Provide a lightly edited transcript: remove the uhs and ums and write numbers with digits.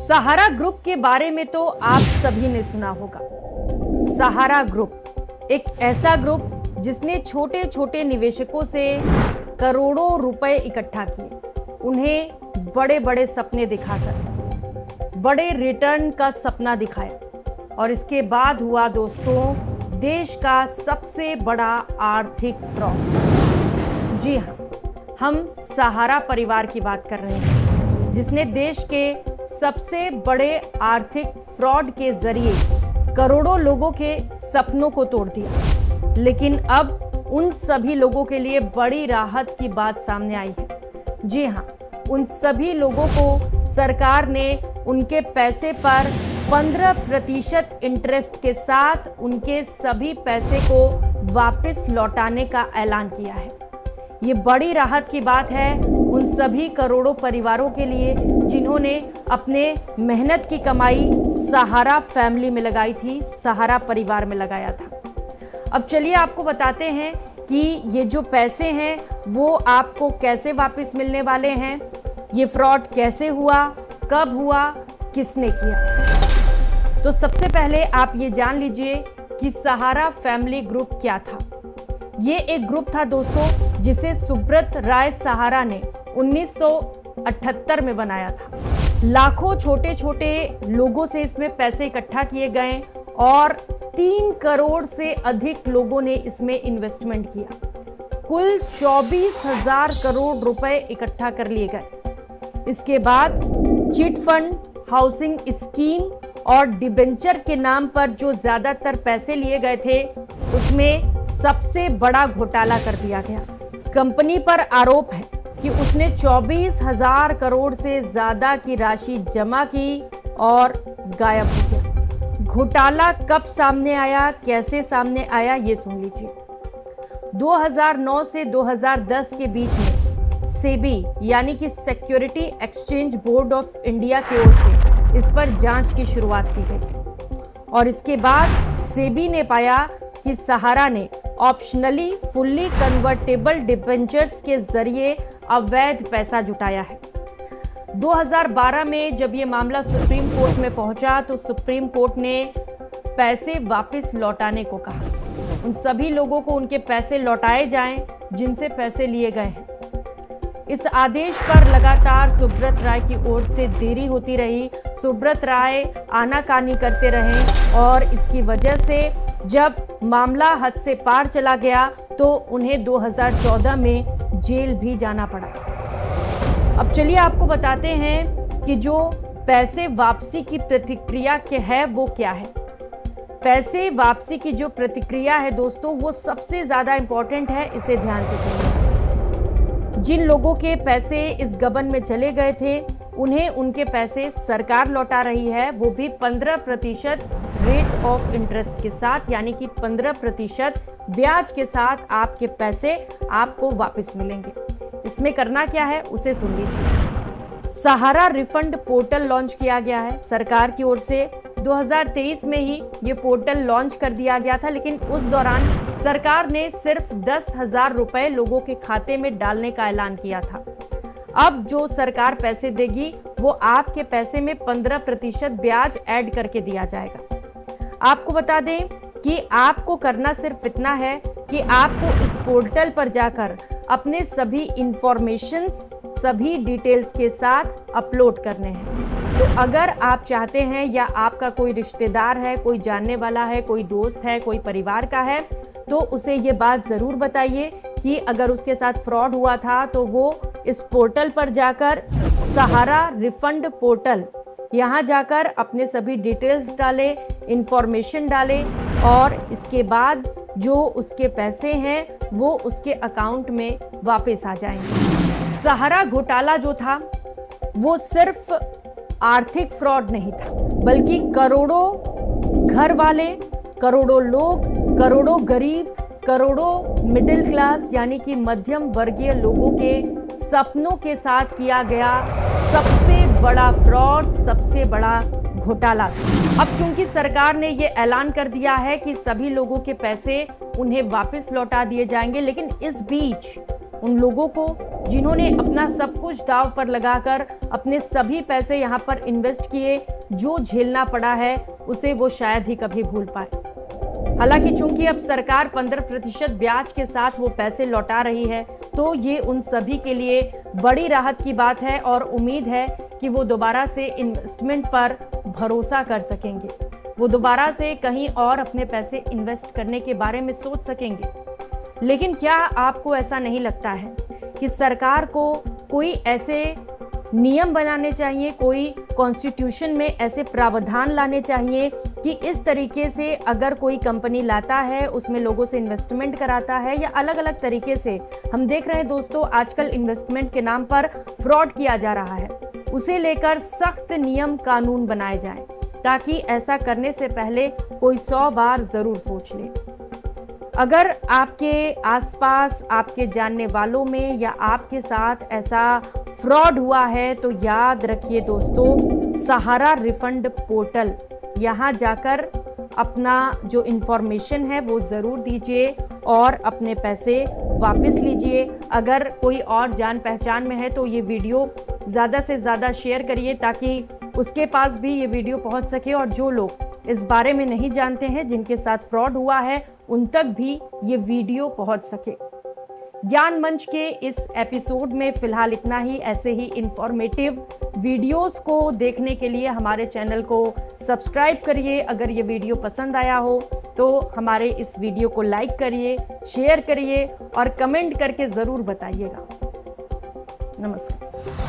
सहारा group के बारे में तो आप सभी ने सुना होगा। सहारा ग्रुप एक ऐसा ग्रुप जिसने छोटे छोटे निवेशकों से करोड़ों रुपए इकट्ठा किए, उन्हें बड़े बड़े सपने दिखाकर बड़े रिटर्न का सपना दिखाया और इसके बाद हुआ दोस्तों देश का सबसे बड़ा आर्थिक फ्रॉड। जी हाँ, हम सहारा परिवार की बात कर रहे हैं जिसने देश के सबसे बड़े आर्थिक फ्रॉड के जरिए करोड़ों लोगों के सपनों को तोड़ दिया। लेकिन अब उन सभी लोगों के लिए बड़ी राहत की बात सामने आई है। जी हाँ, उन सभी लोगों को सरकार ने उनके पैसे पर 15% इंटरेस्ट के साथ उनके सभी पैसे को वापस लौटाने का ऐलान किया है। ये बड़ी राहत की बात है उन सभी करोड़ों परिवारों के लिए जिन्होंने अपने मेहनत की कमाई सहारा फैमिली में लगाई थी, सहारा परिवार में लगाया था। अब चलिए आपको बताते हैं कि ये जो पैसे हैं वो आपको कैसे वापस मिलने वाले हैं, ये फ्रॉड कैसे हुआ, कब हुआ, किसने किया। तो सबसे पहले आप ये जान लीजिए कि सहारा फैमिली ग्रुप क्या था। ये एक ग्रुप था दोस्तों जिसे सुब्रत राय सहारा ने 1978 में बनाया था। लाखों छोटे छोटे लोगों से इसमें पैसे इकट्ठा किए गए और 3 करोड़ से अधिक लोगों ने इसमें इन्वेस्टमेंट किया। कुल 24,000 करोड़ रुपए इकट्ठा कर लिए गए। इसके बाद चिट फंड, हाउसिंग स्कीम और डिबेंचर के नाम पर जो ज्यादातर पैसे लिए गए थे उसमें सबसे बड़ा घोटाला कर दिया गया। कंपनी पर आरोप है कि उसने 24,000 करोड़ से ज्यादा की राशि जमा की और गायब हो गया। घोटाला कब सामने आया, कैसे सामने आया, ये सुन लीजिए। 2009 से 2010 के बीच में सेबी यानी कि security exchange board of India की ओर से इस पर जांच की शुरुआत की गई और इसके बाद सेबी ने पाया कि सहारा ने ऑप्शनली फुल्ली कन्वर्टेबल डिबेंचर्स के जरिए अवैध पैसा जुटाया है। 2012 में जब ये मामला सुप्रीम कोर्ट में पहुंचा तो सुप्रीम कोर्ट ने पैसे वापस लौटाने को कहा। उन सभी लोगों को उनके पैसे लौटाए जाएं जिनसे पैसे लिए गए हैं। इस आदेश पर लगातार सुब्रत राय की ओर से देरी होती रही। सुब्रत राय आनाकानी करते रहे और इसकी वजह से जब मामला हद से पार चला गया तो उन्हें 2014 में जेल भी जाना पड़ा। अब चलिए आपको बताते हैं कि जो पैसे वापसी की प्रतिक्रिया के है वो क्या है। पैसे वापसी की जो प्रतिक्रिया है दोस्तों वो सबसे ज्यादा इंपॉर्टेंट है, इसे ध्यान से सुनिए। जिन लोगों के पैसे इस गबन में चले गए थे उन्हें उनके पैसे सरकार लौटा रही है, वो भी 15% रेट ऑफ इंटरेस्ट के साथ, यानी कि 15% ब्याज के साथ आपके पैसे आपको वापस मिलेंगे। इसमें करना क्या है उसे सुन लीजिए। सहारा रिफंड पोर्टल लॉन्च किया गया है सरकार की ओर से। 2023 में ही ये पोर्टल लॉन्च कर दिया गया था, लेकिन उस दौरान सरकार ने सिर्फ 10,000 रुपए लोगों के खाते में डालने का ऐलान किया था। अब जो सरकार पैसे देगी वो आपके पैसे में 15% ब्याज ऐड करके दिया जाएगा। आपको बता दें कि आपको करना सिर्फ इतना है कि आपको इस पोर्टल पर जाकर अपने सभी इंफॉर्मेशंस, सभी डिटेल्स के साथ अपलोड करने हैं। तो अगर आप चाहते हैं या आपका कोई रिश्तेदार है, कोई जानने वाला है, कोई दोस्त है, कोई परिवार का है, तो उसे ये बात ज़रूर बताइए कि अगर उसके साथ फ्रॉड हुआ था तो वो इस पोर्टल पर जाकर, सहारा रिफंड पोर्टल, यहाँ जाकर अपने सभी डिटेल्स डालें, इंफॉर्मेशन डालें और इसके बाद जो उसके पैसे हैं वो उसके अकाउंट में वापस आ जाएंगे। सहारा घोटाला जो था वो सिर्फ आर्थिक फ्रॉड नहीं था, बल्कि करोड़ों घर वाले, करोड़ों लोग, करोड़ों गरीब, करोड़ों मिडिल क्लास यानी कि मध्यम वर्गीय लोगों के सपनों के साथ किया गया सबसे बड़ा फ्रॉड, सबसे बड़ा घोटाला था। अब चूंकि सरकार ने ये ऐलान कर दिया है कि सभी लोगों के पैसे उन्हें वापस लौटा दिए जाएंगे, लेकिन इस बीच उन लोगों को जिन्होंने अपना सब कुछ दांव पर लगाकर अपने सभी पैसे यहाँ पर इन्वेस्ट किए, जो झेलना पड़ा है उसे वो शायद ही कभी भूल पाए। हालांकि चूंकि अब सरकार 15% ब्याज के साथ वो पैसे लौटा रही है, तो ये उन सभी के लिए बड़ी राहत की बात है और उम्मीद है कि वो दोबारा से इन्वेस्टमेंट पर भरोसा कर सकेंगे, वो दोबारा से कहीं और अपने पैसे इन्वेस्ट करने के बारे में सोच सकेंगे। लेकिन क्या आपको ऐसा नहीं लगता है कि सरकार को कोई ऐसे नियम बनाने चाहिए, कोई कॉन्स्टिट्यूशन में ऐसे प्रावधान लाने चाहिए कि इस तरीके से अगर कोई कंपनी लाता है, उसमें लोगों से इन्वेस्टमेंट कराता है या अलग अलग तरीके से, हम देख रहे हैं दोस्तों आजकल इन्वेस्टमेंट के नाम पर फ्रॉड किया जा रहा है, उसे लेकर सख्त नियम कानून बनाए जाएं, ताकि ऐसा करने से पहले कोई 100 बार जरूर सोच ले। अगर आपके आसपास, आपके जानने वालों में या आपके साथ ऐसा फ्रॉड हुआ है तो याद रखिए दोस्तों, सहारा रिफंड पोर्टल, यहाँ जाकर अपना जो इन्फॉर्मेशन है वो ज़रूर दीजिए और अपने पैसे वापस लीजिए। अगर कोई और जान पहचान में है तो ये वीडियो ज़्यादा से ज़्यादा शेयर करिए ताकि उसके पास भी ये वीडियो पहुंच सके और जो लोग इस बारे में नहीं जानते हैं, जिनके साथ फ्रॉड हुआ है, उन तक भी ये वीडियो पहुंच सके। ज्ञान मंच के इस एपिसोड में फिलहाल इतना ही। ऐसे ही इंफॉर्मेटिव वीडियोस को देखने के लिए हमारे चैनल को सब्सक्राइब करिए। अगर ये वीडियो पसंद आया हो तो हमारे इस वीडियो को लाइक करिए, शेयर करिए और कमेंट करके ज़रूर बताइएगा। नमस्कार।